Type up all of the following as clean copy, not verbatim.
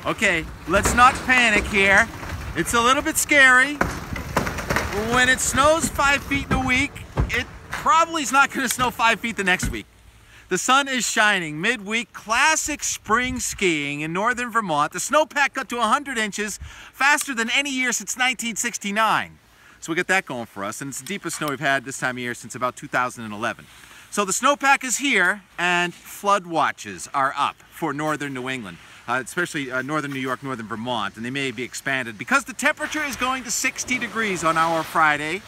Okay, let's not panic here. It's a little bit scary. When it snows 5 feet in a week, it probably is not going to snow 5 feet the next week. The sun is shining midweek, classic spring skiing in northern Vermont. The snowpack got to 100 inches faster than any year since 1969. So we get that going for us, and it's the deepest snow we've had this time of year since about 2011. So the snowpack is here, and flood watches are up for northern New England, especially northern New York, northern Vermont, and they may be expanded because the temperature is going to 60 degrees on our Friday.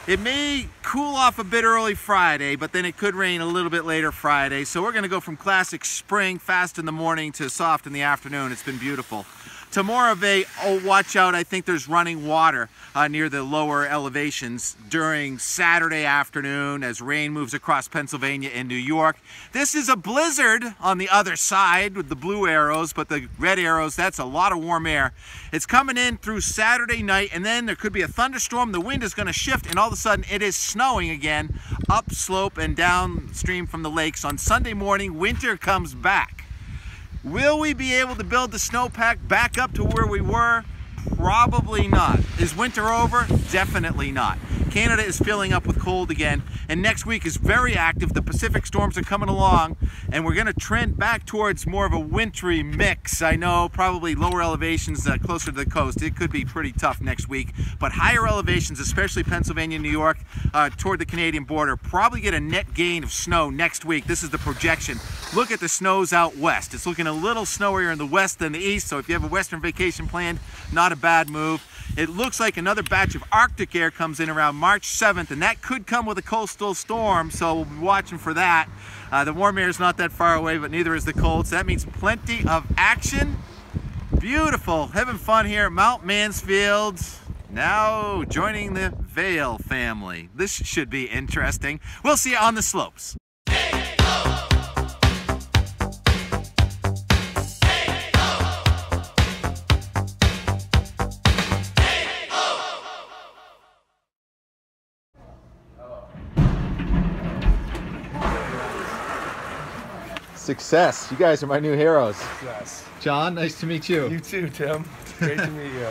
It may cool off a bit early Friday, but then it could rain a little bit later Friday. So we're going to go from classic spring, fast in the morning, to soft in the afternoon. It's been beautiful. To more of a, oh, watch out, I think there's running water near the lower elevations during Saturday afternoon as rain moves across Pennsylvania and New York. This is a blizzard on the other side with the blue arrows, but the red arrows, that's a lot of warm air. It's coming in through Saturday night, and then there could be a thunderstorm. The wind is going to shift, and all of a sudden it is snowing again upslope and downstream from the lakes. On Sunday morning, winter comes back. Will we be able to build the snowpack back up to where we were? Probably not. Is winter over? Definitely not. Canada is filling up with cold again, and next week is very active. The Pacific storms are coming along, and we're going to trend back towards more of a wintry mix. I know, probably lower elevations closer to the coast. It could be pretty tough next week, but higher elevations, especially Pennsylvania, New York, toward the Canadian border, probably get a net gain of snow next week. This is the projection. Look at the snows out west. It's looking a little snowier in the west than the east, so if you have a western vacation planned, not a bad move. It looks like another batch of Arctic air comes in around March 7th, and that could come with a coastal storm, so we'll be watching for that. The warm air is not that far away, but neither is the cold, so that means plenty of action. Beautiful, having fun here at Mount Mansfield. Now joining the Vale family. This should be interesting. We'll see you on the slopes. Success. You guys are my new heroes. Yes. John, nice to meet you. You too, Tim. Great to meet you.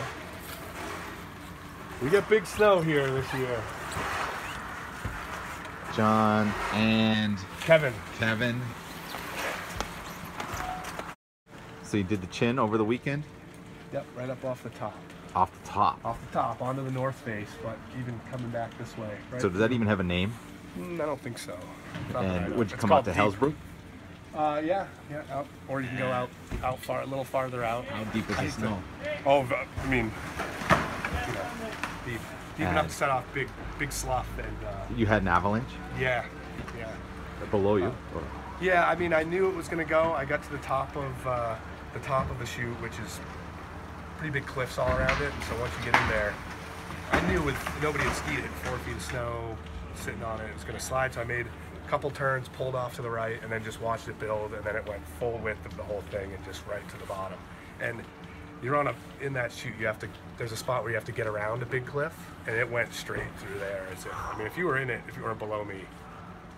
We got big snow here this year. John and Kevin. So you did the chin over the weekend? Yep, right up off the top. Off the top? Off the top, onto the north face, but even coming back this way. Right? So does that even have a name? I don't think so. And would you come out to Hellsbrook? Yeah, out, or you can go out far, a little farther out. How deep is the snow? Oh, I mean, you know, deep enough to set off big slough. And you had an avalanche? Yeah. Below you? Yeah, I mean, I knew it was going to go. I got to the top of the chute, which is pretty big cliffs all around it. And so once you get in there, I knew with nobody had skied it, 4 feet of snow, sitting on it was going to slide. So I made couple turns, pulled off to the right, and then just watched it build, and then it went full width of the whole thing and just right to the bottom. And you're in that chute, there's a spot where you have to get around a big cliff, and it went straight through there. I mean, if you were in it, if you were below me,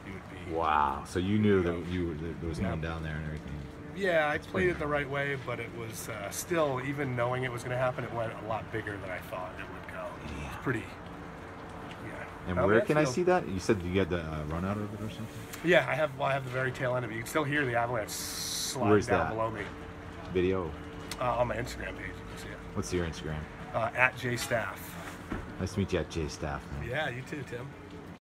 you would be. Wow. So you knew that there was nothing down there and everything. Yeah, I played it the right way, but it was still, even knowing it was going to happen, it went a lot bigger than I thought it would go. Yeah. It's pretty. And where can I see that? You said you had the run out of it or something? Yeah, I have the very tail end of it. You can still hear the avalanche slide down below me. Video? On my Instagram page, you can see it. What's your Instagram? @JStaff. Nice to meet you at JStaff. Yeah, you too, Tim.